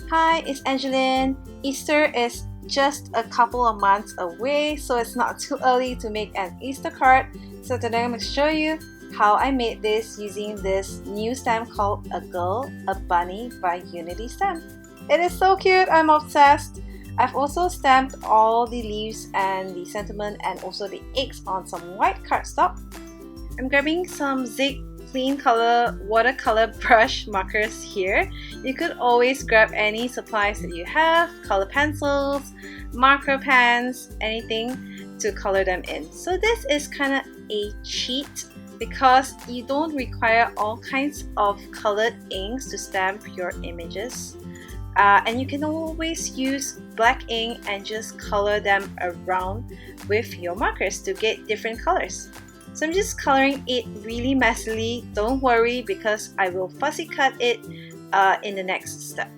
Hi, it's Angeline. Easter is just a couple of months away, so it's not too early to make an Easter card. So today I'm going to show you how I made this using this new stamp called A Girl, a Bunny by Unity Stamp. It is so cute, I'm obsessed. I've also stamped all the leaves and the sentiment and also the eggs on some white cardstock. I'm grabbing some Zig clean color watercolor brush markers here. You could always grab any supplies that you have, color pencils, marker pens, anything to color them in. So this is kind of a cheat because you don't require all kinds of colored inks to stamp your images. And you can always use black ink and just color them around with your markers to get different colors. So I'm just coloring it really messily. Don't worry because I will fussy cut it in the next step.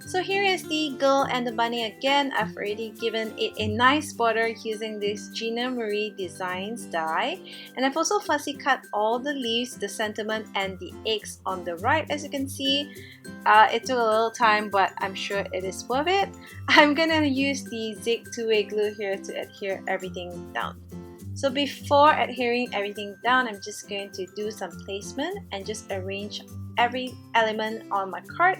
So here is the girl and the bunny again. I've already given it a nice border using this Gina Marie Designs die. And I've also fussy cut all the leaves, the sentiment, and the eggs on the right. As you can see, it took a little time, but I'm sure it is worth it. I'm gonna use the Zig two-way glue here to adhere everything down. So before adhering everything down, I'm just going to do some placement and just arrange every element on my card.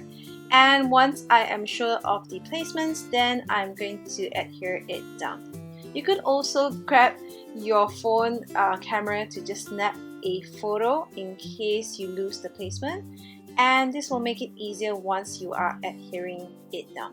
And once I am sure of the placements, then I'm going to adhere it down. You could also grab your phone camera to just snap a photo in case you lose the placement, and this will make it easier once you are adhering it down.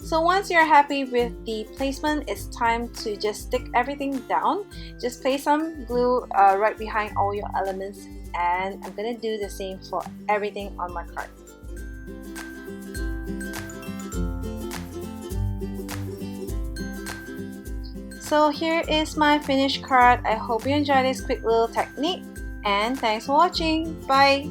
So once you're happy with the placement, it's time to just stick everything down. Just place some glue right behind all your elements, and I'm gonna do the same for everything on my card. So here is my finished card. I hope you enjoyed this quick little technique, and thanks for watching. Bye!